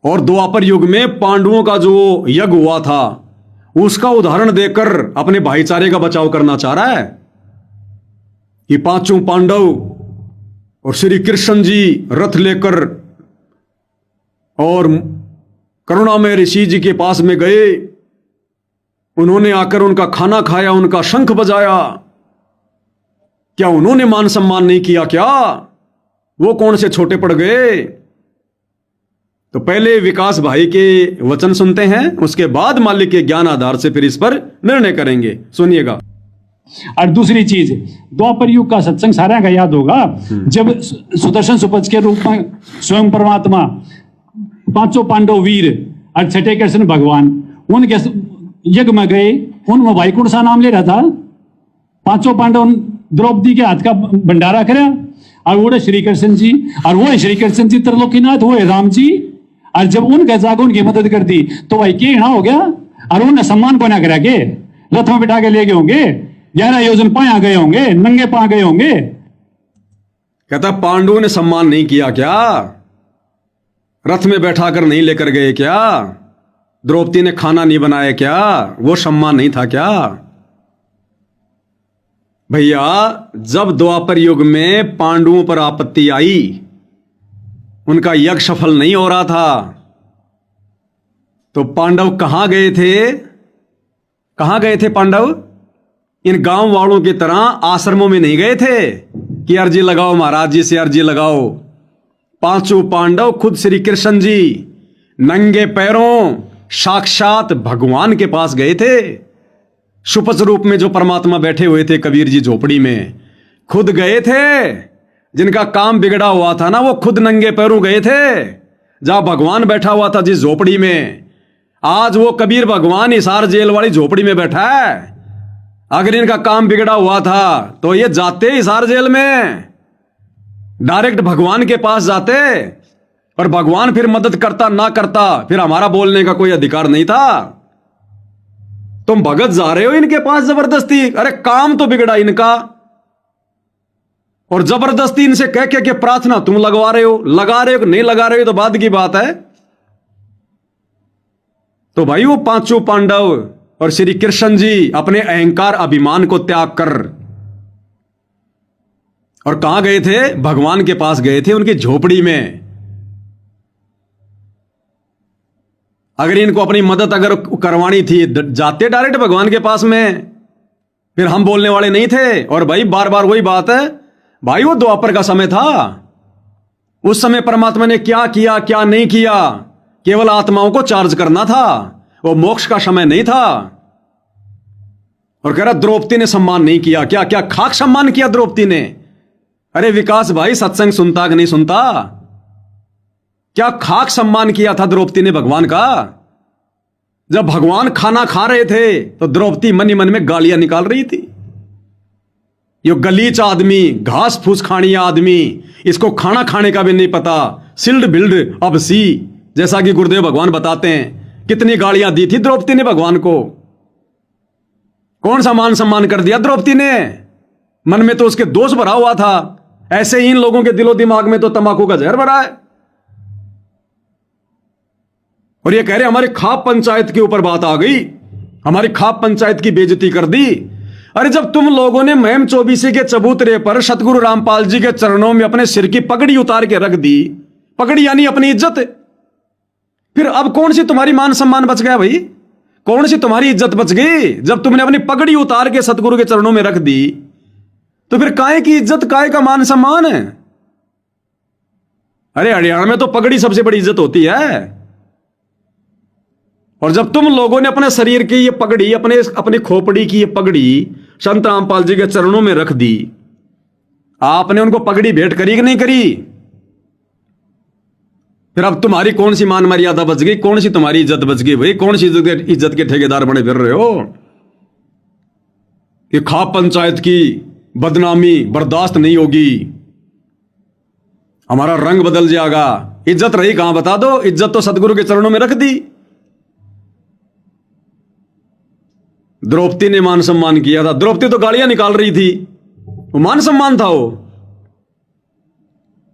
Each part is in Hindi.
और द्वापर युग में पांडवों का जो यज्ञ हुआ था उसका उदाहरण देकर अपने भाईचारे का बचाव करना चाह रहा है कि पांचों पांडव और श्री कृष्ण जी रथ लेकर और करुणामय ऋषि जी के पास में गए। उन्होंने आकर उनका खाना खाया, उनका शंख बजाया। क्या उन्होंने मान सम्मान नहीं किया? क्या वो कौन से छोटे पड़ गए? तो पहले विकास भाई के वचन सुनते हैं, उसके बाद मालिक के ज्ञान आधार से फिर इस पर निर्णय करेंगे। सुनिएगा। और दूसरी चीज, द्वापर युग का सत्संग सारा का याद होगा, जब सुदर्शन सुपच के रूप में स्वयं परमात्मा, पांचों पांडव वीर और छठे कृष्ण भगवान उनके यज्ञ में गए, उनमें भाईकुंठ सा नाम ले रहा था। पांचों पांडव द्रौपदी के हाथ का भंडारा करा और वो श्री कृष्ण जी, और वो श्री कृष्ण जी त्रिलोकीनाथ, वो है राम जी। और जब उनके जागो उनकी मदद कर दी तो भाई के हो गया। और उन्हें सम्मान को ना करा के रथ में बिठा के ले गए होंगे, 11 योजन पाया गए होंगे, नंगे पा गए होंगे। कहता पांडवों ने सम्मान नहीं किया क्या? रथ में बैठाकर नहीं लेकर गए क्या? द्रौपदी ने खाना नहीं बनाया क्या? वो सम्मान नहीं था क्या? भैया, जब द्वापर युग में पांडवों पर आपत्ति आई, उनका यज्ञ सफल नहीं हो रहा था, तो पांडव कहां गए थे? कहां गए थे पांडव? इन गांव वालों की तरह आश्रमों में नहीं गए थे कि अर्जी लगाओ महाराज जी से, अर्जी लगाओ। पांचों पांडव खुद श्री कृष्ण जी नंगे पैरों साक्षात भगवान के पास गए थे। सुपच रूप में जो परमात्मा बैठे हुए थे कबीर जी झोपड़ी में, खुद गए थे। जिनका काम बिगड़ा हुआ था ना, वो खुद नंगे पैरों गए थे। जहां भगवान बैठा हुआ था जिस झोपड़ी में, आज वो कबीर भगवान हिसार जेल वाली झोपड़ी में बैठा है। अगर इनका काम बिगड़ा हुआ था तो ये जाते हिसार जेल में, डायरेक्ट भगवान के पास जाते। पर भगवान फिर मदद करता ना करता, फिर हमारा बोलने का कोई अधिकार नहीं था। तुम भगत जा रहे हो इनके पास जबरदस्ती। अरे काम तो बिगड़ा इनका, और जबरदस्ती इनसे कह के प्रार्थना तुम लगवा रहे हो। लगा रहे हो कि नहीं लगा रहे हो तो बाद की बात है। तो भाई वो पांचों पांडव और श्री कृष्ण जी अपने अहंकार अभिमान को त्याग कर और कहां गए थे? भगवान के पास गए थे, उनकी झोपड़ी में। अगर इनको अपनी मदद अगर करवानी थी, जाते डायरेक्ट भगवान के पास में, फिर हम बोलने वाले नहीं थे। और भाई बार बार वही बात है भाई, वो द्वापर का समय था। उस समय परमात्मा ने क्या किया क्या नहीं किया, केवल आत्माओं को चार्ज करना था, वो मोक्ष का समय नहीं था। और कह रहा द्रौपदी ने सम्मान नहीं किया क्या? क्या खाक सम्मान किया द्रौपदी ने? अरे विकास भाई, सत्संग सुनता कि नहीं सुनता? क्या खाक सम्मान किया था द्रौपदी ने भगवान का? जब भगवान खाना खा रहे थे तो द्रौपदी मन ही मन में गालियां निकाल रही थी। यो गलीच आदमी, घास फूस खानी आदमी, इसको खाना खाने का भी नहीं पता, सिल्ड बिल्ड अब सी, जैसा कि गुरुदेव भगवान बताते हैं। कितनी गालियां दी थी द्रौपदी ने भगवान को। कौन सा मान सम्मान कर दिया द्रौपदी ने? मन में तो उसके दोष भरा हुआ था। ऐसे ही इन लोगों के दिलो दिमाग में तो तंबाकू का जहर भरा है। और ये कह रहे हमारी खाप पंचायत के ऊपर बात आ गई, हमारी खाप पंचायत की बेइज्जती कर दी। अरे जब तुम लोगों ने महम चौबीसी के चबूतरे पर सतगुरु रामपाल जी के चरणों में अपने सिर की पगड़ी उतार के रख दी, पगड़ी यानी अपनी इज्जत, फिर अब कौन सी तुम्हारी मान सम्मान बच गया भाई? कौन सी तुम्हारी इज्जत बच गई? जब तुमने अपनी पगड़ी उतार के सतगुरु के चरणों में रख दी तो फिर काहे की इज्जत, काहे का मान सम्मान है? अरे हरियाणा में तो पगड़ी सबसे बड़ी इज्जत होती है। और जब तुम लोगों ने अपने शरीर की ये पगड़ी, अपने खोपड़ी की ये पगड़ी संत रामपाल जी के चरणों में रख दी, आपने उनको पगड़ी भेंट करी कि नहीं करी? फिर अब तुम्हारी कौन सी मान मर्यादा बच गई? कौन सी तुम्हारी इज्जत बच गई भाई? कौन सी इज्जत के ठेकेदार बने फिर रहे हो? ये खाप पंचायत की बदनामी बर्दाश्त नहीं होगी, हमारा रंग बदल जाएगा। इज्जत रही कहां बता दो? इज्जत तो सतगुरु के चरणों में रख दी। द्रौपदी ने मान सम्मान किया था। द्रौपदी तो गालियां निकाल रही थी, वो मान सम्मान था वो।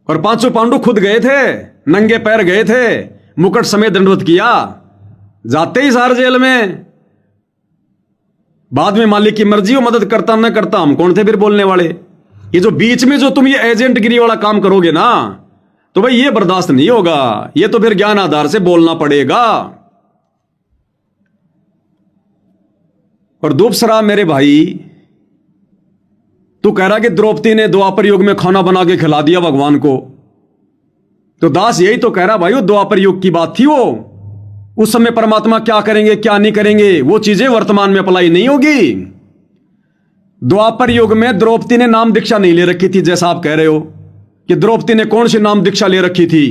और पांचों पांडु खुद गए थे, नंगे पैर गए थे, मुकुट समेत दंडवत किया, जाते ही सार जेल में। बाद में मालिक की मर्जी हो, मदद करता न करता, हम कौन थे फिर बोलने वाले। ये जो बीच में जो तुम ये एजेंटगिरी वाला काम करोगे ना, तो भाई ये बर्दाश्त नहीं होगा। ये तो फिर ज्ञान आधार से बोलना पड़ेगा। और दूसरा मेरे भाई, तू कह रहा कि द्रौपदी ने द्वापर युग में खाना बना के खिला दिया भगवान को, तो दास यही तो कह रहा भाई, वो द्वापर युग की बात थी। वो उस समय परमात्मा क्या करेंगे क्या नहीं करेंगे, वो चीजें वर्तमान में अप्लाई नहीं होगी। द्वापर युग में द्रौपदी ने नाम दीक्षा नहीं ले रखी थी, जैसा आप कह रहे हो कि द्रौपदी ने कौन सी नाम दीक्षा ले रखी थी,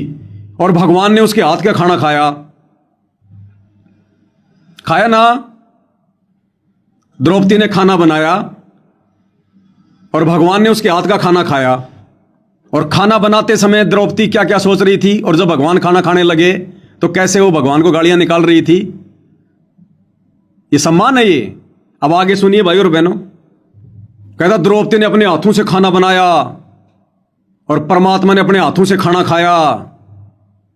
और भगवान ने उसके हाथ का खाना खाया, खाया ना। द्रौपदी ने खाना बनाया और भगवान ने उसके हाथ का खाना खाया। और खाना बनाते समय द्रौपदी क्या क्या सोच रही थी, और जब भगवान खाना खाने लगे तो कैसे वो भगवान को गालियां निकाल रही थी। ये सम्मान है ये। अब आगे सुनिए भाई और बहनों, कहता द्रौपदी ने अपने हाथों से खाना बनाया और परमात्मा ने अपने हाथों से खाना खाया,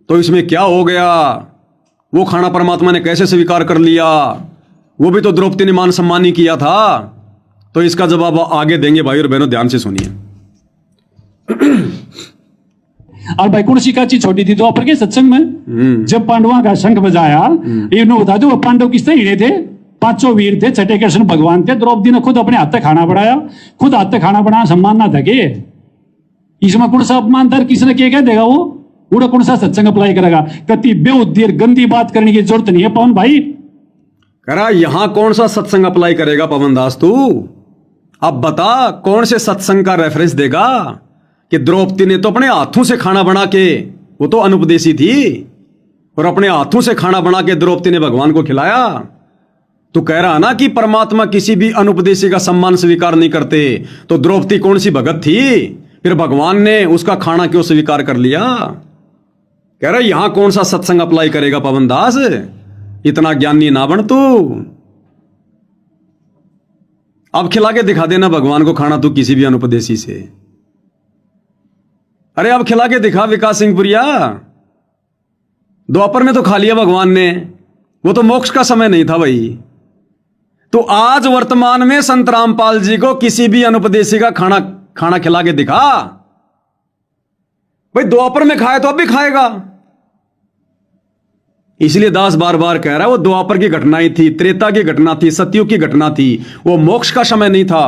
तो इसमें क्या हो गया? वो खाना परमात्मा ने कैसे स्वीकार कर लिया? वो भी तो द्रौपदी ने मान सम्मान ही किया था। तो इसका जवाब आगे देंगे भाई और बहनों, ध्यान से सुनिए। और भाई कौन सी का चीज छोटी थी द्वापर के सत्संग में, जब पांडवों का शंख बजाया, इन्होंने बता दो पांडव किस तरह हिड़े थे, पांचों वीर थे, छठे कृष्ण भगवान थे। द्रौपदी ने खुद अपने हाथ से खाना बनाया, खुद हाथ से खाना बनाया, सम्मान ना था के इसमें कौन सा अपमान था? किसने क्या कह देगा? वो कौन सा सत्संग अप्लाई करेगा? कति बेउद्दी गंदी बात करने की जरूरत नहीं है पवन भाई। करा यहां कौन सा सत्संग अप्लाई करेगा पवन दास तू? अब बता कौन से सत्संग का रेफरेंस देगा कि द्रौपदी ने तो अपने हाथों से खाना बना के, वो तो अनुपदेशी थी, और अपने हाथों से खाना बना के द्रौपदी ने भगवान को खिलाया। तो कह रहा ना कि परमात्मा किसी भी अनुपदेशी का सम्मान स्वीकार नहीं करते, तो द्रौपदी कौन सी भगत थी? फिर भगवान ने उसका खाना क्यों स्वीकार कर लिया? कह रहा यहां कौन सा सत्संग अप्लाई करेगा पवन दास? इतना ज्ञानी ना बन तू। अब खिला के दिखा देना भगवान को खाना तू किसी भी अनुपदेशी से। अरे अब खिला के दिखा विकास सिंह पुरिया। द्वापर में तो खा लिया भगवान ने, वो तो मोक्ष का समय नहीं था भाई। तो आज वर्तमान में संत रामपाल जी को किसी भी अनुपदेशी का खाना खिला के दिखा। भाई द्वापर में खाए तो अब भी खाएगा। इसलिए दास बार बार कह रहा है वो द्वापर की घटना ही थी, त्रेता की घटना थी, सतयुग की घटना थी, वो मोक्ष का समय नहीं था।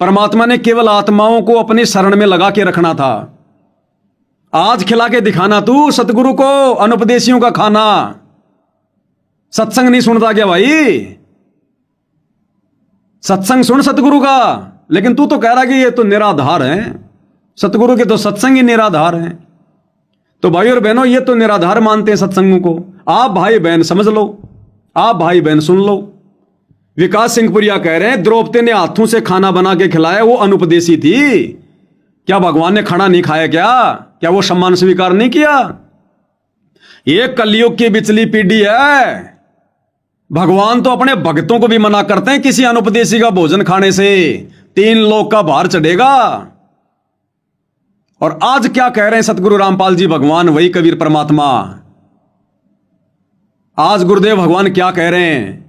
परमात्मा ने केवल आत्माओं को अपनी शरण में लगा के रखना था। आज खिला के दिखाना तू सतगुरु को अनुपदेशियों का खाना। सत्संग नहीं सुनता क्या भाई? सत्संग सुन सतगुरु का। लेकिन तू तो कह रहा कि ये तो निराधार है, सतगुरु के तो सत्संग ही निराधार हैं। तो भाई और बहनों, ये तो निराधार मानते हैं सत्संगों को। आप भाई बहन समझ लो, आप भाई बहन सुन लो। विकास सिंह पुरिया कह रहे हैं द्रौपदी ने हाथों से खाना बना के खिलाया, वो अनुपदेशी थी। क्या भगवान ने खाना नहीं खाया? क्या वो सम्मान स्वीकार नहीं किया? ये कलयुग की बिचली पीढ़ी है। भगवान तो अपने भक्तों को भी मना करते हैं किसी अनुपदेशी का भोजन खाने से 3 लोक का भार चढ़ेगा। और आज क्या कह रहे हैं सतगुरु रामपाल जी भगवान, वही कबीर परमात्मा। आज गुरुदेव भगवान क्या कह रहे हैं?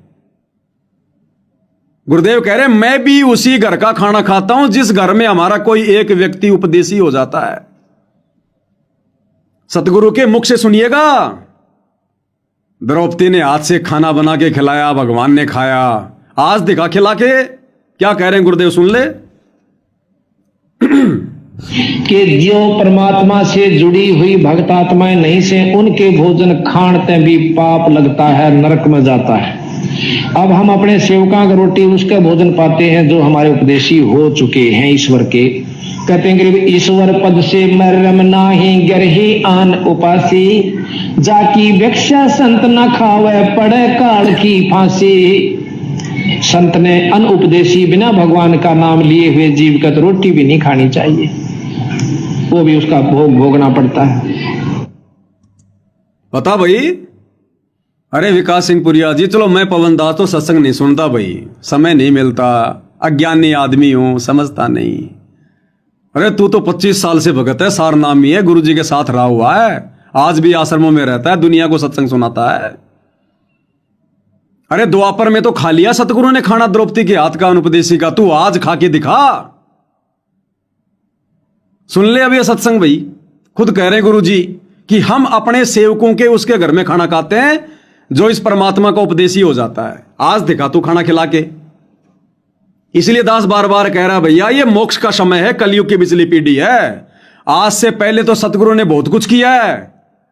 गुरुदेव कह रहे हैं मैं भी उसी घर का खाना खाता हूं जिस घर में हमारा कोई एक व्यक्ति उपदेशी हो जाता है। सतगुरु के मुख से सुनिएगा। द्रौपदी ने हाथ से खाना बना के खिलाया, भगवान ने खाया। आज दिखा खिला के क्या कह रहे हैं गुरुदेव, सुन ले। कि जो परमात्मा से जुड़ी हुई भक्त आत्माएं नहीं से उनके भोजन खानते भी पाप लगता है, नरक में जाता है। अब हम अपने सेवकां की रोटी उसका भोजन पाते हैं जो हमारे उपदेशी हो चुके हैं ईश्वर के। कहते हैं कि ईश्वर पद से मरम नाही गरही आन उपासी, जाकी भिक्षा संत न खावे पड़े काल की फांसी। संत ने अनुपदेशी बिना भगवान का नाम लिए हुए जीव का तो रोटी भी नहीं खानी चाहिए, वो भी उसका भोग भोगना पड़ता है। पता भाई? अरे विकास सिंह पुरिया जी, चलो मैं पवन दास तो सत्संग नहीं सुनता भाई, समय नहीं मिलता, अज्ञानी आदमी हूं, समझता नहीं। अरे तू तो 25 साल से भगत है, सार नामी है, गुरु जी के साथ रहा हुआ है। आज भी आश्रमों में रहता है, दुनिया को सत्संग सुनाता है। अरे द्वापर में तो खा लिया सतगुरु ने खाना द्रौपदी के हाथ का, अनुपदेशी का। तू आज खा के दिखा। सुन ले अब ये सत्संग भाई, खुद कह रहे गुरु जी कि हम अपने सेवकों के उसके घर में खाना खाते हैं जो इस परमात्मा का उपदेशी हो जाता है। आज दिखा तू खाना खिला के। इसलिए दास बार बार कह रहा भैया ये मोक्ष का समय है, कलयुग की बिचली पीढ़ी है। आज से पहले तो सतगुरु ने बहुत कुछ किया है,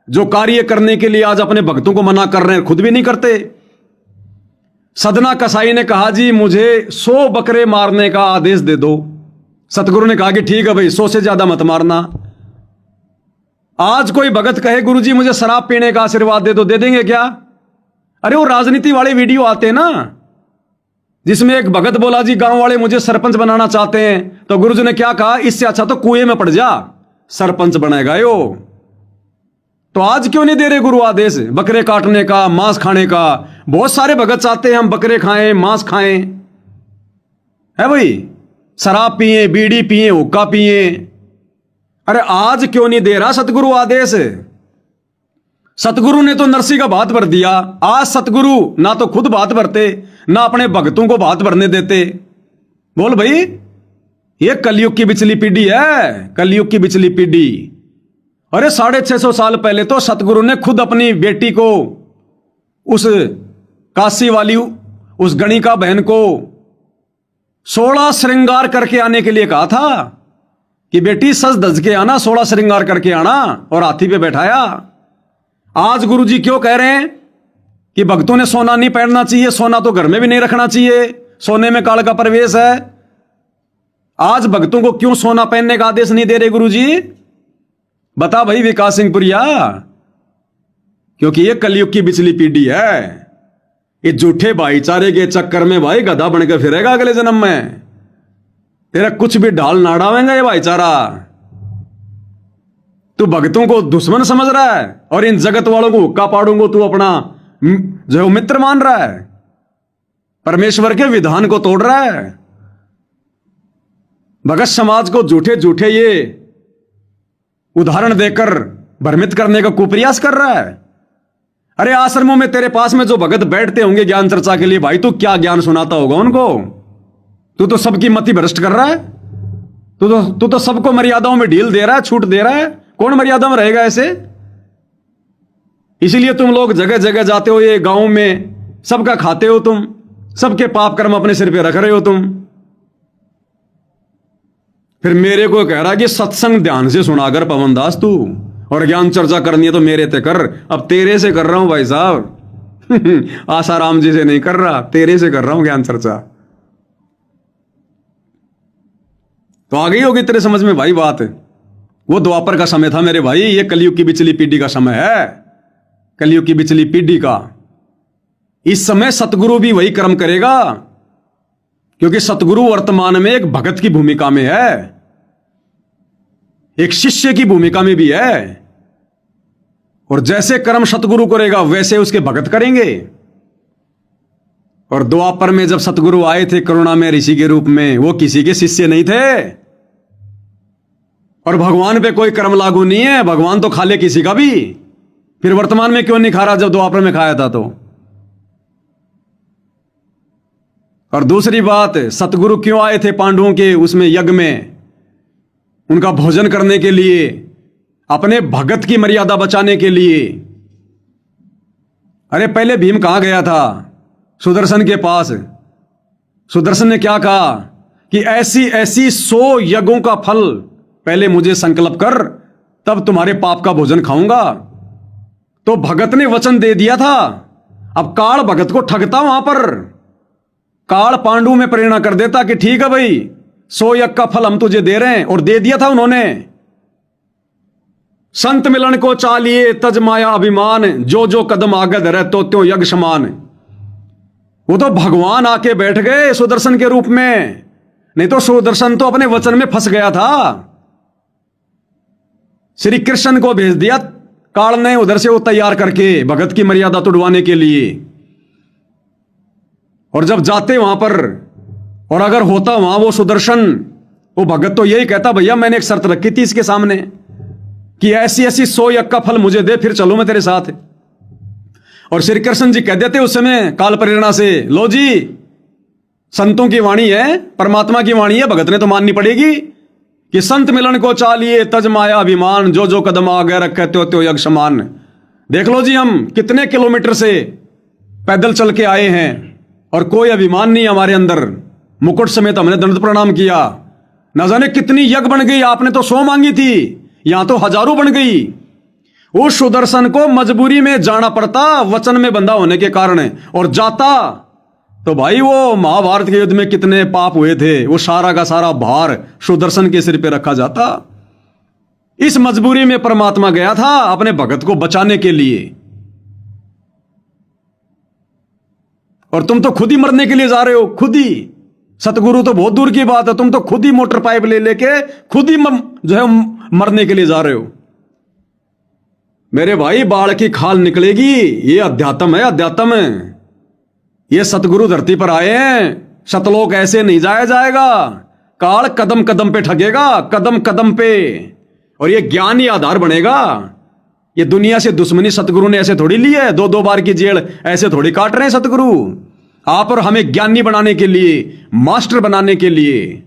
जो कार्य करने के लिए आज अपने भक्तों को मना कर रहे हैं, खुद भी नहीं करते। सदना कसाई ने कहा जी मुझे 100 बकरे मारने का आदेश दे दो। सतगुरु ने कहा कि ठीक है भाई, 100 से ज्यादा मत मारना। आज कोई भगत कहे गुरु जी मुझे शराब पीने का आशीर्वाद दे दो, दे देंगे क्या? अरे वो राजनीति वाले वीडियो आते हैं ना, जिसमें एक भगत बोला जी गांव वाले मुझे सरपंच बनाना चाहते हैं, तो गुरुजी ने क्या कहा, इससे अच्छा तो कुएं में पड़ जा, सरपंच बनेगा यो। तो आज क्यों नहीं दे रहे गुरु आदेश बकरे काटने का, मांस खाने का? बहुत सारे भगत चाहते हैं हम बकरे खाएं, मांस खाएं, है भाई, शराब पिए, बीड़ी पिए, हुक्का पिए। अरे आज क्यों नहीं दे रहा सतगुरु आदेश? सतगुरु ने तो नरसी का भात भर दिया। आज सतगुरु ना तो खुद भात भरते, ना अपने भक्तों को भात भरने देते। बोल भाई, ये कलयुग की बिचली पीढ़ी है, कलयुग की बिचली पीढ़ी। अरे 650 साल पहले तो सतगुरु ने खुद अपनी बेटी को, उस काशी वाली उस गणिका बहन को 16 श्रृंगार करके आने के लिए कहा था कि बेटी सज धज के आना, 16 श्रृंगार करके आना, और हाथी पे बैठाया। आज गुरुजी क्यों कह रहे हैं कि भक्तों ने सोना नहीं पहनना चाहिए, सोना तो घर में भी नहीं रखना चाहिए, सोने में काल का प्रवेश है। आज भक्तों को क्यों सोना पहनने का आदेश नहीं दे रहे गुरुजी? बता भाई विकास सिंह पुरिया। क्योंकि ये कलयुग की बिचली पीढ़ी है। ये झूठे भाईचारे के चक्कर में भाई गधा बनकर फिरेगा अगले जन्म में। तेरा कुछ भी ढाल ना डालेंगे ये भाईचारा। तू भक्तों को दुश्मन समझ रहा है और इन जगत वालों को हुक्का पाड़ूंगा तू अपना जो मित्र मान रहा है। परमेश्वर के विधान को तोड़ रहा है। भगत समाज को झूठे झूठे ये उदाहरण देकर भ्रमित करने का कुप्रयास कर रहा है। अरे आश्रमों में तेरे पास में जो भगत बैठते होंगे ज्ञान चर्चा के लिए, भाई तू क्या ज्ञान सुनाता होगा उनको? तू तो सबकी मति भ्रष्ट कर रहा है। तू तो सबको मर्यादाओं में ढील दे रहा है, छूट दे रहा है। कौन मर्यादा में रहेगा ऐसे? इसीलिए तुम लोग जगह जगह जाते हो, ये गांव में सबका खाते हो तुम, सबके पाप कर्म अपने सिर पे रख रहे हो तुम। फिर मेरे को कह रहा कि सत्संग ध्यान से सुनाकर पवन दास तू, और ज्ञान चर्चा करनी है तो मेरे ते कर। अब तेरे से कर रहा हूं भाई साहब। आसाराम जी से नहीं कर रहा, तेरे से कर रहा हूं ज्ञान चर्चा। तो आ गई होगी तेरे समझ में भाई बात। वो द्वापर का समय था मेरे भाई, ये कलयुग की बिचली पीढ़ी का समय है, कलयुग की बिचली पीढ़ी का। इस समय सतगुरु भी वही कर्म करेगा, क्योंकि सतगुरु वर्तमान में एक भगत की भूमिका में है, एक शिष्य की भूमिका में भी है। और जैसे कर्म सतगुरु करेगा वैसे उसके भगत करेंगे। और द्वापर में जब सतगुरु आए थे करुणा में ऋषि के रूप में, वो किसी के शिष्य नहीं थे। और भगवान पे कोई कर्म लागू नहीं है, भगवान तो खा ले किसी का भी। फिर वर्तमान में क्यों नहीं खा रहा जब द्वापर में खाया था तो? और दूसरी बात, सतगुरु क्यों आए थे पांडवों के उसमें यज्ञ में? उनका भोजन करने के लिए, अपने भगत की मर्यादा बचाने के लिए। अरे पहले भीम कहां गया था? सुदर्शन के पास। सुदर्शन ने क्या कहा कि ऐसी ऐसी 100 यज्ञों का फल पहले मुझे संकल्प कर, तब तुम्हारे पाप का भोजन खाऊंगा। तो भगत ने वचन दे दिया था। अब काल भगत को ठगता वहां पर, काल पांडु में प्रेरणा कर देता कि ठीक है भाई 100 यज्ञ का फल हम तुझे दे रहे हैं, और दे दिया था उन्होंने। संत मिलन को चालिए तज माया अभिमान, जो जो कदम आगे धरे तो त्यों यज्ञ समान। वो तो भगवान आके बैठ गए सुदर्शन के रूप में, नहीं तो सुदर्शन तो अपने वचन में फंस गया था। श्री कृष्ण को भेज दिया काल ने उधर से वो तैयार करके भगत की मर्यादा तोड़वाने के लिए। और जब जाते वहां पर, और अगर होता वहां वो सुदर्शन, वो भगत तो यही कहता भैया मैंने एक शर्त रखी थी इसके सामने कि ऐसी ऐसी 100 यज्ञ का फल मुझे दे, फिर चलूं मैं तेरे साथ। और श्री कृष्ण जी कह देते उस समय काल प्रेरणा से, लो जी संतों की वाणी है, परमात्मा की वाणी है, भगत ने तो माननी पड़ेगी कि संत मिलन को चालिए तज माया अभिमान, जो जो कदम आगे रखे त्यो त्यो यज्ञ समान। देख लो जी हम कितने किलोमीटर से पैदल चल के आए हैं और कोई अभिमान नहीं हमारे अंदर। मुकुट समेत हमने दंड प्रणाम किया। न जाने कितनी यज्ञ बन गई, आपने तो 100 मांगी थी, यहां तो हजारों बन गई। उस सुदर्शन को मजबूरी में जाना पड़ता वचन में बंधा होने के कारण, और जाता तो भाई वो महाभारत के युद्ध में कितने पाप हुए थे, वो सारा का सारा भार सुदर्शन के सिर पे रखा जाता। इस मजबूरी में परमात्मा गया था अपने भगत को बचाने के लिए। और तुम तो खुद ही मरने के लिए जा रहे हो, खुद ही। सतगुरु तो बहुत दूर की बात है, तुम तो खुद ही मोटर पाइप ले लेके खुद ही जो है मरने के लिए जा रहे हो। मेरे भाई बाढ़ की खाल निकलेगी, ये अध्यात्म है, अध्यात्म है। ये सतगुरु धरती पर आए हैं, सतलोक ऐसे नहीं जाया जाएगा। काल कदम कदम पे ठगेगा, कदम कदम पे। और ये ज्ञान ही आधार बनेगा। ये दुनिया से दुश्मनी सतगुरु ने ऐसे थोड़ी ली है, 2-2 बार की जेल ऐसे थोड़ी काट रहे हैं सतगुरु। आप और हमें ज्ञानी बनाने के लिए, मास्टर बनाने के लिए।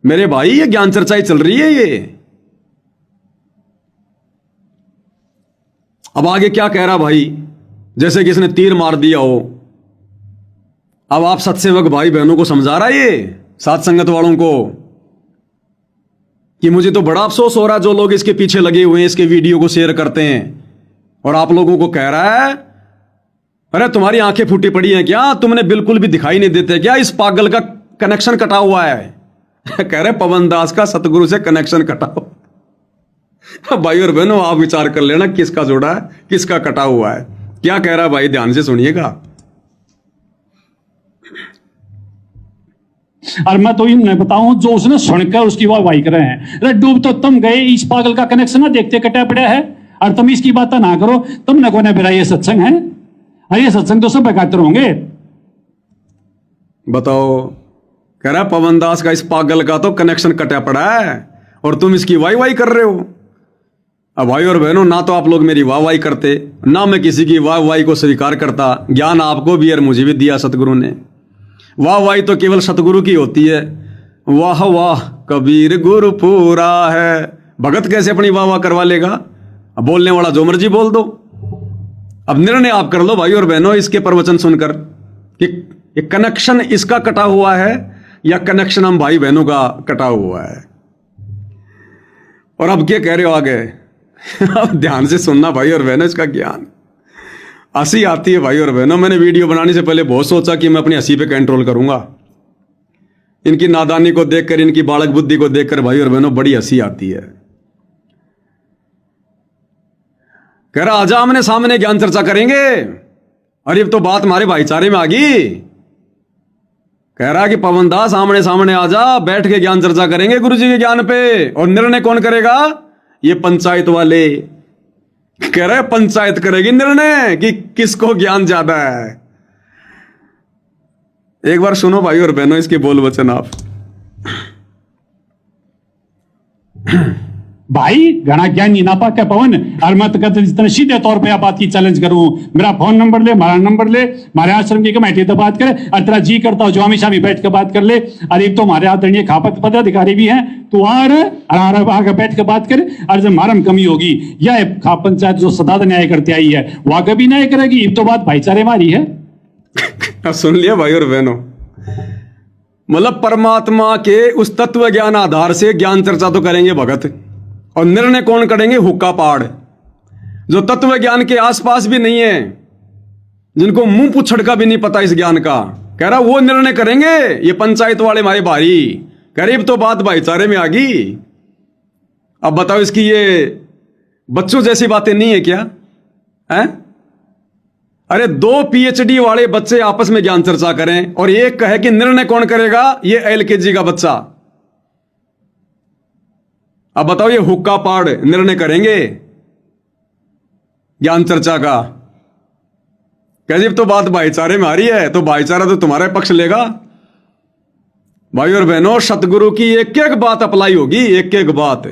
मेरे भाई ये ज्ञान चर्चा ही चल रही है ये। अब आगे क्या कह रहा भाई, जैसे किसने तीर मार दिया हो। अब आप सत्सेवक भाई बहनों को समझा रहा है ये, साथ संगत वालों को, कि मुझे तो बड़ा अफसोस हो रहा है जो लोग इसके पीछे लगे हुए हैं, इसके वीडियो को शेयर करते हैं, और आप लोगों को कह रहा है अरे तुम्हारी आंखें फूटी पड़ी हैं क्या, तुमने बिल्कुल भी दिखाई नहीं देते क्या, इस पागल का कनेक्शन कटा हुआ है। कह रहे पवन दास का सतगुरु से कनेक्शन कटा हुआ। भाई और बहनों आप विचार कर लेना किसका जोड़ा है, किसका कटा हुआ है। क्या कह रहा है भाई, ध्यान से सुनिएगा। और मैं तो ये बताऊं, जो उसने सुनकर उसकी वाहवाही कर रहे हैं, अरे डूब तो तुम गए, इस पागल का कनेक्शन ना देखते कटा पड़ा है, और तुम इसकी बात ना करो, तुमने कोने फिर ये सत्संग है, अरे ये सत्संग तो सब बेकार होंगे। बताओ, कह रहा पवन दास का इस पागल का तो कनेक्शन कटा पड़ा है, और तुम इसकी वाई वाई कर रहे हो। अब भाई और बहनों, ना तो आप लोग मेरी वाह वाई करते, ना मैं किसी की वाह वाई को स्वीकार करता। ज्ञान आपको भी और मुझे भी दिया सतगुरु ने। वाह वाई तो केवल सतगुरु की होती है। वाह वाह कबीर गुरु पूरा है। भगत कैसे अपनी वाह वाह करवा लेगा। अब बोलने वाला जो मर्जी बोल दो। अब निर्णय आप कर लो भाई और बहनों, इसके प्रवचन सुनकर कि कनेक्शन इसका कटा हुआ है या कनेक्शन हम भाई बहनों का कटा हुआ है। और अब क्या कह रहे हो आगे। अब ध्यान से सुनना भाई और बहनों, इसका ज्ञान हंसी आती है भाई और बहनों। मैंने वीडियो बनाने से पहले बहुत सोचा कि मैं अपनी हंसी पे कंट्रोल करूंगा। इनकी नादानी को देखकर, इनकी बालक बुद्धि को देखकर भाई और बहनों बड़ी हंसी आती है। कह रहा आजा आमने सामने ज्ञान चर्चा करेंगे। अरे अब तो बात हमारे भाईचारे में आ गई। कह रहा कि पवन दास आमने सामने आजा, बैठ के ज्ञान चर्चा करेंगे गुरु जी के ज्ञान पे। और निर्णय कौन करेगा, ये पंचायत वाले। कह रहे पंचायत करेगी निर्णय कि किसको ज्ञान ज्यादा है। एक बार सुनो भाई और बहनों इसके बोल वचन आप। भाई घना ज्ञान नहीं ना पाके पवन, और मैं तो इतने सीधे तौर पे आप बात की चैलेंज करूं। मेरा फोन नंबर ले, हमारा नंबर ले, हमारे आश्रम की कमेटी तो बात करे, और तेरा जी करता हो जो हमेशा भी बैठ के बात कर ले। और एक तो हमारे आदरणीय खापत पदाधिकारी भी हैं, तो आगे बैठ के बात करे। और जब हमारा में कमी होगी, या खाप पंचायत जो सदा न्याय करते आई है वो आगे भी न्याय करेगी। तो बात भाईचारे वाली है। अब सुन लिया भाई और बहनों, मतलब परमात्मा के उस तत्व ज्ञान आधार से ज्ञान चर्चा तो करेंगे भगत, और निर्णय कौन करेंगे, हुक्का पाड़। जो तत्व ज्ञान के आसपास भी नहीं है, जिनको मुंह पुछड़ का भी नहीं पता इस ज्ञान का, कह रहा वो निर्णय करेंगे। ये पंचायत वाले हमारे भाई, करीब तो बात भाईचारे में आ गई। अब बताओ, इसकी ये बच्चों जैसी बातें नहीं है क्या है? अरे 2 PhD वाले बच्चे आपस में ज्ञान चर्चा करें, और एक कहे कि निर्णय कौन करेगा, ये LKG का बच्चा। अब बताओ, ये हुक्का पाड़ निर्णय करेंगे ज्ञान चर्चा का। कह तो बात भाईचारे में आ रही है, तो भाईचारा तो तुम्हारा पक्ष लेगा। भाई और बहनों, सतगुरु की एक एक बात अप्लाई होगी, एक एक बात।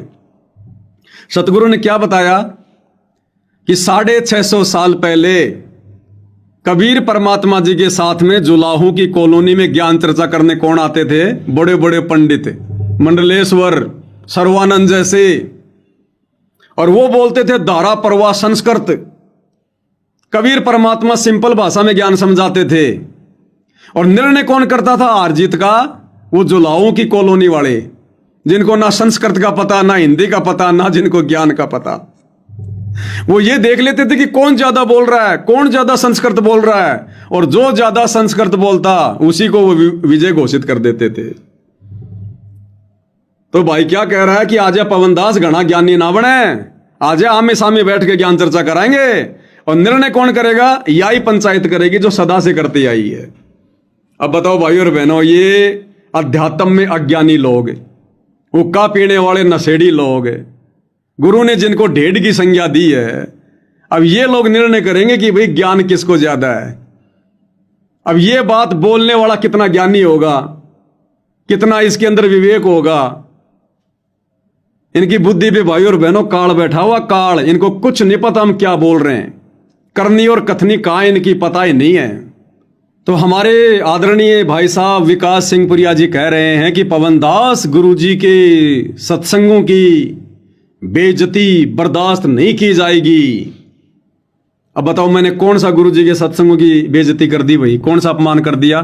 सतगुरु ने क्या बताया कि 650 साल पहले कबीर परमात्मा जी के साथ में जुलाहों की कॉलोनी में ज्ञान चर्चा करने कौन आते थे? बड़े बड़े पंडित, मंडलेश्वर, सर्वानंद जैसे। और वो बोलते थे धारा प्रवाह संस्कृत। कबीर परमात्मा सिंपल भाषा में ज्ञान समझाते थे। और निर्णय कौन करता था हार जीत का? वो जुलाहों की कॉलोनी वाले, जिनको ना संस्कृत का पता, ना हिंदी का पता, ना जिनको ज्ञान का पता। वो ये देख लेते थे कि कौन ज्यादा बोल रहा है, कौन ज्यादा संस्कृत बोल रहा है, और जो ज्यादा संस्कृत बोलता उसी को वो विजय घोषित कर देते थे। तो भाई क्या कह रहा है कि आजा पवनदास घना ज्ञानी ना बने, आजा आमे सामने बैठ के ज्ञान चर्चा कराएंगे। और निर्णय कौन करेगा? यही पंचायत करेगी जो सदा से करती आई है। अब बताओ भाई और बहनों, ये अध्यात्म में अज्ञानी लोग, हुक्का पीने वाले नशेड़ी लोग, गुरु ने जिनको ढेढ़ की संज्ञा दी है, अब ये लोग निर्णय करेंगे कि भाई ज्ञान किसको ज्यादा है। अब ये बात बोलने वाला कितना ज्ञानी होगा, कितना इसके अंदर विवेक होगा। इनकी बुद्धि पे भाई और बहनों काल बैठा हुआ, काल। इनको कुछ नहीं पता हम क्या बोल रहे हैं, करनी और कथनी कहां इनकी पता ही नहीं है। तो हमारे आदरणीय भाई साहब विकास सिंह पुरिया जी कह रहे हैं कि पवनदास, गुरु जी के सत्संगों की बेइज्जती बर्दाश्त नहीं की जाएगी। अब बताओ, मैंने कौन सा गुरु जी के सत्संगों की बेइज्जती कर दी भाई? कौन सा अपमान कर दिया?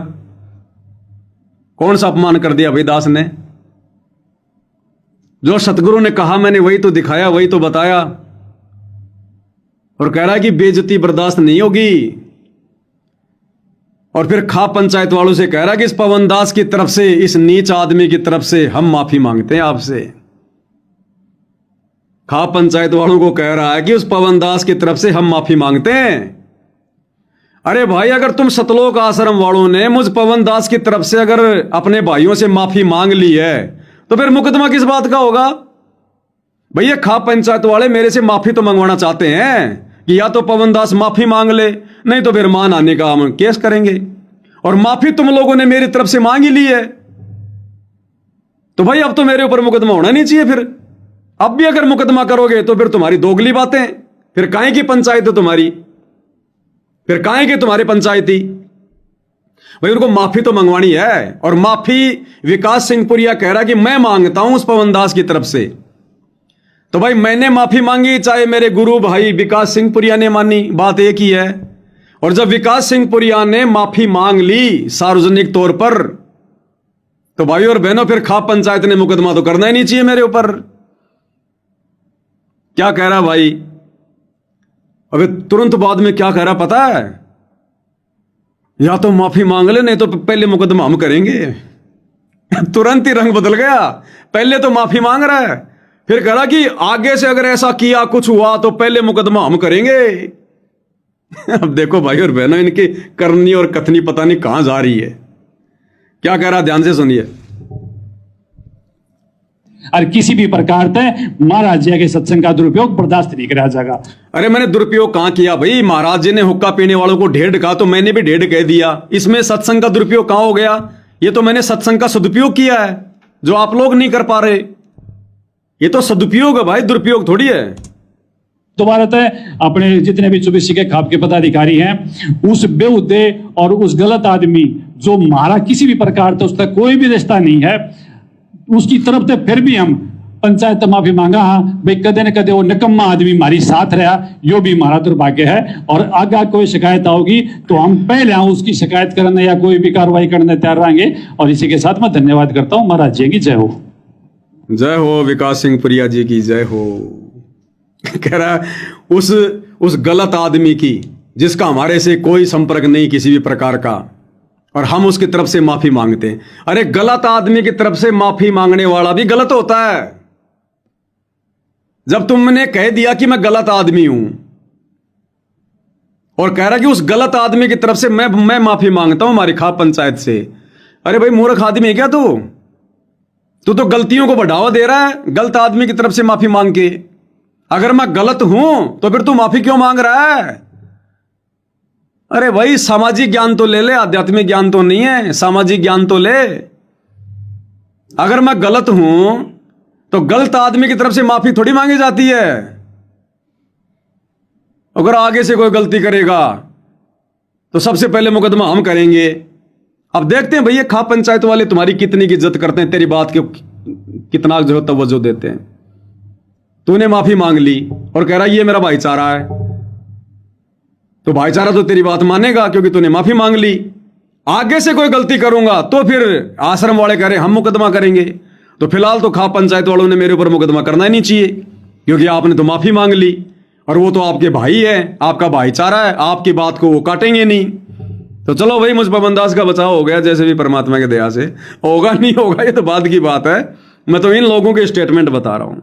कौन सा अपमान कर दिया भाई दास ने? जो सतगुरु ने कहा मैंने वही तो दिखाया, वही तो बताया। और कह रहा है कि बेइज्जती बर्दाश्त नहीं होगी। और फिर खा पंचायत वालों से कह रहा है कि इस पवनदास की तरफ से, इस नीच आदमी की तरफ से हम माफी मांगते हैं आपसे। खा पंचायत वालों को कह रहा है कि उस पवनदास की तरफ से हम माफी मांगते हैं। अरे भाई, अगर तुम सतलोक आश्रम वालों ने मुझ पवनदास की तरफ से अगर अपने भाइयों से माफी मांग ली है, तो फिर मुकदमा किस बात का होगा? भैया, खा पंचायत वाले मेरे से माफी तो मंगवाना चाहते हैं कि या तो पवनदास माफी मांग ले, नहीं तो फिर मान आने का हम केस करेंगे। और माफी तुम लोगों ने मेरी तरफ से मांग ही ली है, तो भाई अब तो मेरे ऊपर मुकदमा होना नहीं चाहिए। फिर अब भी अगर मुकदमा करोगे तो फिर तुम्हारी दोगली बातें, फिर काहे की पंचायत है तुम्हारी, फिर काहे के तुम्हारे पंचायती? भाई उनको माफी तो मंगवानी है। और माफी विकास सिंह पुरिया कह रहा है कि मैं मांगता हूं उस पवनदास की तरफ से। तो भाई मैंने माफी मांगी, चाहे मेरे गुरु भाई विकास सिंह पुरिया ने मानी, बात एक ही है। और जब विकास सिंह पुरिया ने माफी मांग ली सार्वजनिक तौर पर, तो भाई और बहनों फिर खा पंचायत ने मुकदमा तो करना ही नहीं चाहिए मेरे ऊपर। क्या कह रहा भाई? अबे तुरंत बाद में क्या कह रहा पता है? या तो माफी मांग ले, नहीं तो पहले मुकदमा हम करेंगे। तुरंत ही रंग बदल गया। पहले तो माफी मांग रहा है, फिर कह रहा कि आगे से अगर ऐसा किया कुछ हुआ तो पहले मुकदमा हम करेंगे। अब देखो भाई और बहनों, इनकी करनी और कथनी पता नहीं कहां जा रही है। क्या कह रहा, ध्यान से सुनिए। और किसी भी प्रकार से महाराज जी के सत्संग का दुरुपयोग बर्दाश्त नहीं करा जाएगा। अरे मैंने दुरुपयोग कहां किया भाई? महाराज जी ने हुक्का पीने वालों को ढेढ़ कहा तो मैंने भी ढेढ़ कह दिया। इसमें सत्संग का दुरुपयोग कहां हो गया? ये तो मैंने सत्संग का सदुपयोग किया है, जो आप लोग नहीं कर पा रहे। ये तो सदुपयोग है भाई, दुरुपयोग थोड़ी है। दोबारा तो अपने जितने भी 24 के खाप के पदाधिकारी हैं, उस बेहुदे और उस गलत आदमी जो मारा किसी भी प्रकार से उसका कोई भी रिश्ता नहीं है, उसकी तरफ से फिर भी हम पंचायत माफी मांगा। हाँ भाई, कदे न कदे वो निकम्मा आदमी हमारी साथ रहा, यो भी हमारा दुर्भाग्य है। और आगे कोई शिकायत आओगी तो हम पहले उसकी शिकायत करने या कोई भी कार्रवाई करने तैयार रहेंगे। और इसी के साथ मैं धन्यवाद करता हूं। महाराज जी की जय हो। जय हो विकास सिंह पुरिया जी की जय हो। कह रहा है उस गलत आदमी की जिसका हमारे से कोई संपर्क नहीं किसी भी प्रकार का, और हम उसकी तरफ से माफी मांगते हैं। अरे गलत आदमी की तरफ से माफी मांगने वाला भी गलत होता है। जब तुमने कह दिया कि मैं गलत आदमी हूं और कह रहा कि उस गलत आदमी की तरफ से मैं माफी मांगता हूं हमारी खाप पंचायत से, अरे भाई मूर्ख आदमी है क्या तू तो गलतियों को बढ़ावा दे रहा है गलत आदमी की तरफ से माफी मांग के। अगर मैं गलत हूं तो फिर तू माफी क्यों मांग रहा है? अरे भाई सामाजिक ज्ञान तो ले, आध्यात्मिक ज्ञान तो नहीं है, सामाजिक ज्ञान तो ले। अगर मैं गलत हूं तो गलत आदमी की तरफ से माफी थोड़ी मांगी जाती है। अगर आगे से कोई गलती करेगा तो सबसे पहले मुकदमा हम करेंगे। अब देखते हैं भैया खाप पंचायत वाले तुम्हारी कितनी की इज्जत करते हैं, तेरी बात के कितना जो तवज्जो देते हैं। तूने माफी मांग ली और कह रहा ये मेरा भाईचारा है, तो भाईचारा तो तेरी बात मानेगा क्योंकि तूने माफी मांग ली। आगे से कोई गलती करूंगा तो फिर आश्रम वाले कह रहे हम मुकदमा करेंगे। तो फिलहाल तो खाप पंचायत वालों ने मेरे ऊपर मुकदमा करना ही नहीं चाहिए, क्योंकि आपने तो माफी मांग ली और वो तो आपके भाई है, आपका भाईचारा है, आपकी बात को वो काटेंगे नहीं। तो चलो भाई, मुझ पवन दास का बचाव हो गया जैसे भी परमात्मा की दया से। होगा नहीं होगा ये तो बाद की बात है, मैं तो इन लोगों के स्टेटमेंट बता रहा हूं।